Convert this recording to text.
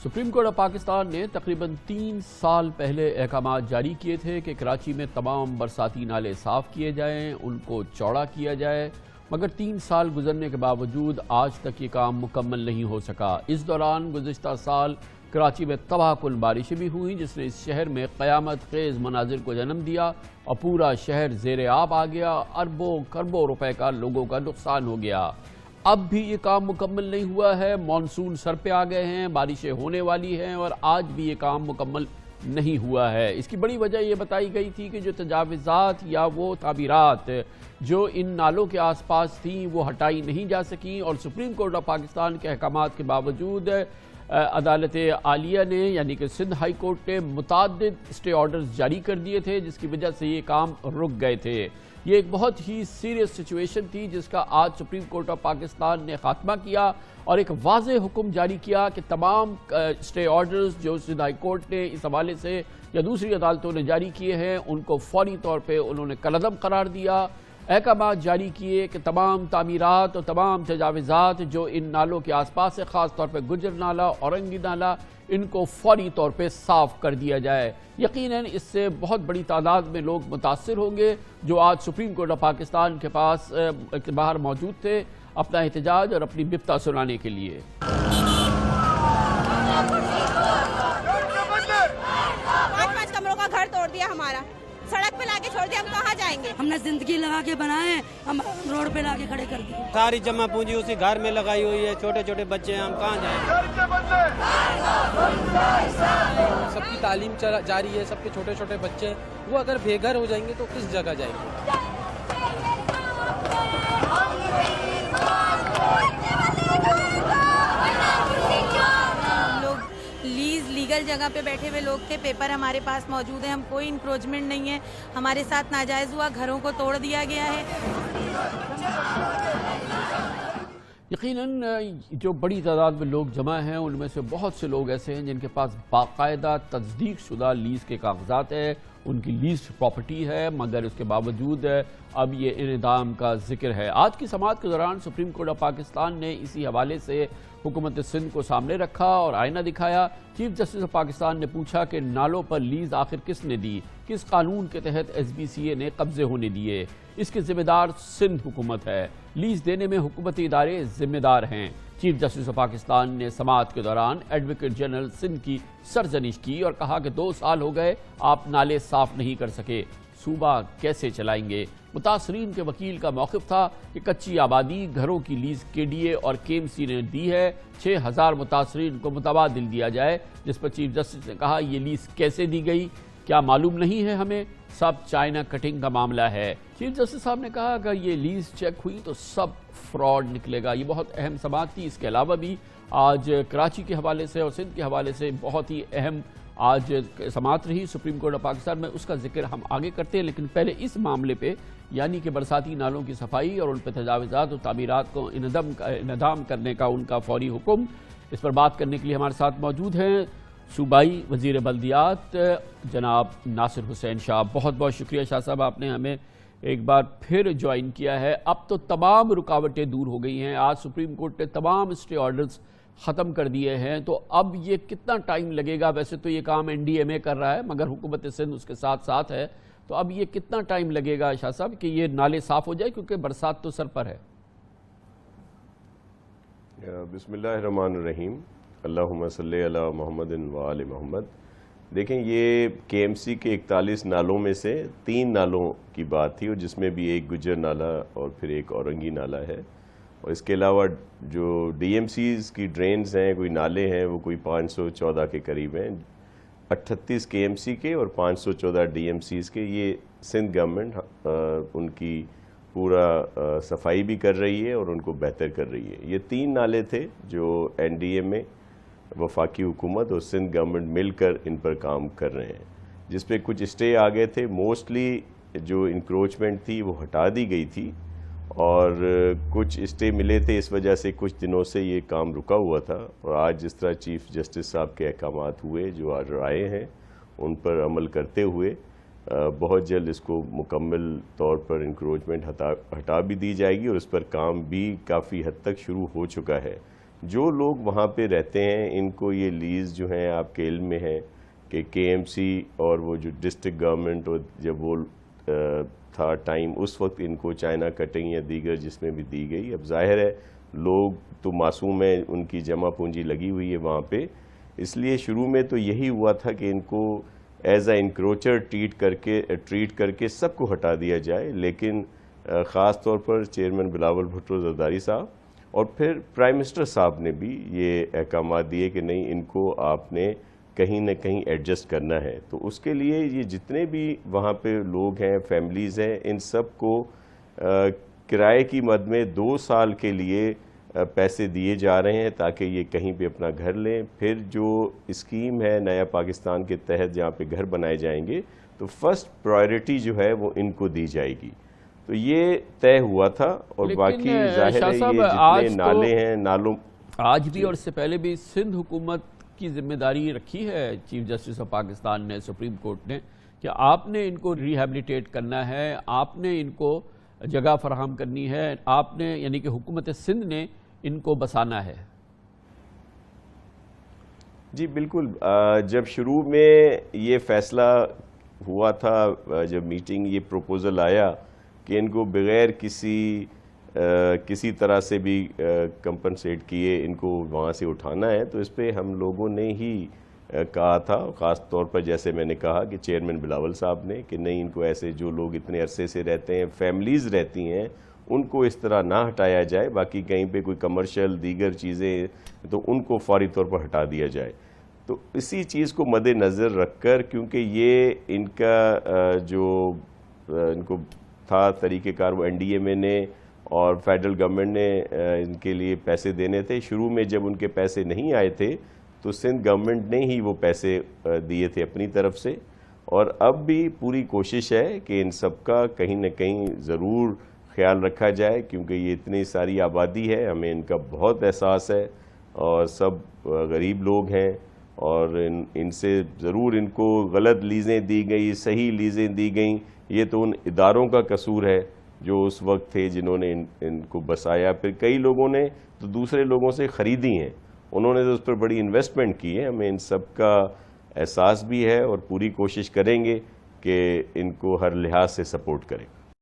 Supreme court of Pakistan ने तकरीबन 3 साल पहले अहकामात जारी किए थे कि कराची में तमाम बरसाती नाले साफ़ किए जाएं, उनको चौड़ा किया जाए, मगर 3 साल गुजरने के बावजूद आज तक ये काम मुकम्मल नहीं हो सका। इस दौरान गुज़िश्ता साल कराची में तबाहकुन बारिशें भी हुईं, जिसने इस शहर में क़यामत खेज़ मनाजिर को जन्म दिया और पूरा शहर ज़ेर आब आ गया। अरबों खरबों रुपए का लोगों का नुकसान हो गया। अब भी ये काम मुकम्मल नहीं हुआ है। मॉनसून सर पे आ गए हैं, बारिशें होने वाली हैं और आज भी ये काम मुकम्मल नहीं हुआ है। इसकी बड़ी वजह ये बताई गई थी कि जो तजाविज़ात या वो ताबीरात जो इन नालों के आसपास थीं वो हटाई नहीं जा सकीं और सुप्रीम कोर्ट ऑफ पाकिस्तान के अहकामात के बावजूद अदालत आलिया ने यानी कि सिंध हाई कोर्ट ने मुताद्दिद स्टे ऑर्डर्स जारी कर दिए थे, जिसकी वजह से ये काम रुक गए थे। ये एक बहुत ही सीरियस सिचुएशन थी जिसका आज सुप्रीम कोर्ट ऑफ पाकिस्तान ने खात्मा किया और एक वाज़ेह हुक्म जारी किया कि तमाम स्टे ऑर्डर्स जो सिंध हाई कोर्ट ने इस हवाले से या दूसरी अदालतों ने जारी किए हैं उनको फौरी तौर पर उन्होंने कलअदम करार दिया। अहकामात जारी किए कि तमाम तामीरात और तमाम तजाविज़ात जो इन नालों के आसपास है, ख़ास तौर पर गुजर नाला, औरंगी नाला, इनको फौरी तौर पे साफ़ कर दिया जाए। यकीनन इससे बहुत बड़ी तादाद में लोग मुतासिर होंगे जो आज सुप्रीम कोर्ट ऑफ पाकिस्तान के पास बाहर मौजूद थे अपना एहतजाज और अपनी बिप्ता सुनाने के लिए। पाँच कमरों का घर तोड़ दिया, हमारा सड़क पे लाके छोड़ दिया, हम कहाँ जाएंगे? हमने जिंदगी लगा के बनाए, हम रोड पे लाके खड़े कर दिए। सारी जमा पूंजी उसी घर में लगाई हुई है, छोटे छोटे बच्चे हैं, हम कहाँ जाएंगे? सबकी तालीम जारी है, सबके छोटे छोटे बच्चे हैं, वो अगर बेघर हो जाएंगे तो किस जगह जाएंगे? लीगल जगह पे बैठे हुए लोग थे, पेपर हमारे पास मौजूद है, हम कोई इंक्रोचमेंट नहीं है, हमारे साथ नाजायज हुआ, घरों को तोड़ दिया गया है। यकीनन जो बड़ी तादाद में लोग जमा हैं उनमें से बहुत से लोग ऐसे हैं जिनके पास बाकायदा तस्दीक शुदा लीज़ के कागजात है, उनकी लीज प्रॉपर्टी है, मगर उसके बावजूद अब ये इनेदाम का जिक्र है। आज की समाअत के दौरान सुप्रीम कोर्ट ऑफ पाकिस्तान ने इसी हवाले से हुकूमत सिंध को सामने रखा और आईना दिखाया। चीफ जस्टिस ऑफ पाकिस्तान ने पूछा कि नालों पर लीज आखिर किसने दी, किस कानून के तहत SBCA ने कब्जे होने दिए, इसके जिम्मेदार सिंध हुकूमत है, लीज देने में हुकूमती इदारे जिम्मेदार हैं। चीफ जस्टिस ऑफ पाकिस्तान ने समाअत के दौरान एडवोकेट जनरल सिंध की सरजनिश की और कहा कि 2 साल हो गए आप नाले साफ नहीं कर सके, सूबा कैसे चलाएंगे। मुतासरीन के वकील का मौक़िफ़ था कि कच्ची आबादी घरों की लीज KDA और KMC ने दी है, 6000 मुतासरीन को मुतबादिल दिया जाए, जिस पर चीफ जस्टिस ने कहा ये लीज कैसे दी गई क्या मालूम नहीं है हमें, सब चाइना कटिंग का मामला है। चीफ जस्टिस साहब ने कहा अगर ये लीज चेक हुई तो सब फ्रॉड निकलेगा। ये बहुत अहम समाअत थी। इसके अलावा भी आज कराची के हवाले से और सिंध के हवाले से बहुत ही अहम आज समाअत रही सुप्रीम कोर्ट ऑफ पाकिस्तान में, उसका जिक्र हम आगे करते हैं, लेकिन पहले इस मामले पे यानी कि बरसाती नालों की सफाई और उन पर तजाविज़ात और तामीरात को इनदाम करने का उनका फौरी हुक्म, इस पर बात करने के लिए हमारे साथ मौजूद हैं सूबाई वज़ीर बल्दियात जनाब नासिर हुसैन शाह। बहुत बहुत शुक्रिया शाह साहब, आपने हमें एक बार फिर ज्वाइन किया है। अब तो तमाम रुकावटें दूर हो गई हैं, आज सुप्रीम कोर्ट ने तमाम स्टे ऑर्डर्स ख़त्म कर दिए हैं, तो अब ये कितना टाइम लगेगा? वैसे तो ये काम NDMA कर रहा है मगर हुकूमत सिंध उसके साथ साथ है, तो अब ये कितना टाइम लगेगा शाह साहब कि ये नाले साफ़ हो जाए, क्योंकि बरसात तो सर पर है? बिस्मिल्लाहिर्रहमानिर्रहीम, अल्लाहुम्मा सल्ली अला मुहम्मदिन व आले मोहम्मद। देखें, ये KMC के 41 नालों में से 3 नालों की बात थी और जिसमें भी एक गुजर नाला और फिर एक औरंगी नाला है, और इसके अलावा जो DMCs की ड्रेन्स हैं, कोई नाले हैं, वो कोई 514 के करीब हैं, 38 KMC के और 514 DMCs के। ये सिंध गवर्नमेंट उनकी पूरा सफाई भी कर रही है और उनको बेहतर कर रही है। ये 3 नाले थे जो NDMA, वफाकी हुकूमत और सिंध गवर्नमेंट मिलकर इन पर काम कर रहे हैं, जिस पे कुछ स्टे आ गए थे। मोस्टली जो इंक्रोचमेंट थी वो हटा दी गई थी और कुछ स्टे मिले थे, इस वजह से कुछ दिनों से ये काम रुका हुआ था। और आज जिस तरह चीफ जस्टिस साहब के अहकामात हुए जो आज राय हैं उन पर अमल करते हुए बहुत जल्द इसको मुकम्मल तौर पर इंक्रोचमेंट हटा भी दी जाएगी और इस पर काम भी काफ़ी हद तक शुरू हो चुका है। جو لوگ وہاں پہ رہتے ہیں ان کو یہ لیز جو ہیں آپ کے علم میں ہے کہ کے ایم سی اور وہ جو ڈسٹرکٹ گورنمنٹ اور جب وہ تھا ٹائم اس وقت ان کو چائنا کٹنگ یا دیگر جس میں بھی دی گئی. اب ظاہر ہے لوگ تو معصوم ہیں, ان کی جمع پونجی لگی ہوئی ہے وہاں پہ, اس لیے شروع میں تو یہی ہوا تھا کہ ان کو ایز اے انکروچر ٹریٹ کر کے سب کو ہٹا دیا جائے. لیکن خاص طور پر چیئرمین بلاول بھٹو زرداری صاحب اور پھر پرائم منسٹر صاحب نے بھی یہ احکامات دیے کہ نہیں, ان کو آپ نے کہیں نہ کہیں ایڈجسٹ کرنا ہے. تو اس کے لیے یہ جتنے بھی وہاں پہ لوگ ہیں, فیملیز ہیں, ان سب کو کرائے کی مد میں 2 سال کے لیے پیسے دیے جا رہے ہیں تاکہ یہ کہیں پہ اپنا گھر لیں. پھر جو اسکیم ہے نیا پاکستان کے تحت جہاں پہ گھر بنائے جائیں گے تو فرسٹ پرائیورٹی جو ہے وہ ان کو دی جائے گی. تو یہ طے ہوا تھا. اور باقی ظاہر ہے یہ جتنے نالے ہیں, نالوں آج بھی اور اس سے پہلے بھی سندھ حکومت کی ذمہ داری رکھی ہے چیف جسٹس آف پاکستان نے, سپریم کورٹ نے, کہ آپ نے ان کو ریہیبلیٹیٹ کرنا ہے, آپ نے ان کو جگہ فراہم کرنی ہے, آپ نے یعنی کہ حکومت سندھ نے ان کو بسانا ہے. جی بالکل. جب شروع میں یہ فیصلہ ہوا تھا, جب میٹنگ یہ پروپوزل آیا کہ ان کو بغیر کسی طرح سے بھی کمپنسیٹ کیے ان کو وہاں سے اٹھانا ہے, تو اس پہ ہم لوگوں نے ہی کہا تھا, خاص طور پر جیسے میں نے کہا کہ چیئرمین بلاول صاحب نے, کہ نہیں ان کو ایسے جو لوگ اتنے عرصے سے رہتے ہیں, فیملیز رہتی ہیں, ان کو اس طرح نہ ہٹایا جائے. باقی کہیں پہ کوئی کمرشل دیگر چیزیں تو ان کو فوری طور پر ہٹا دیا جائے. تو اسی چیز کو مد نظر رکھ کر, کیونکہ یہ ان کا جو ان کو تھا طریقہ کار وہ این ڈی اے میں نے اور فیڈرل گورنمنٹ نے ان کے لیے پیسے دینے تھے. شروع میں جب ان کے پیسے نہیں آئے تھے تو سندھ گورنمنٹ نے ہی وہ پیسے دیے تھے اپنی طرف سے. اور اب بھی پوری کوشش ہے کہ ان سب کا کہیں نہ کہیں ضرور خیال رکھا جائے, کیونکہ یہ اتنی ساری آبادی ہے, ہمیں ان کا بہت احساس ہے, اور سب غریب لوگ ہیں, اور ان سے ضرور ان کو غلط لیزیں دی گئی, صحیح لیزیں دی گئیں, یہ تو ان اداروں کا قصور ہے جو اس وقت تھے جنہوں نے ان کو بسایا. پھر کئی لوگوں نے تو دوسرے لوگوں سے خریدی ہیں, انہوں نے تو اس پر بڑی انویسٹمنٹ کی ہے. ہمیں ان سب کا احساس بھی ہے اور پوری کوشش کریں گے کہ ان کو ہر لحاظ سے سپورٹ کریں.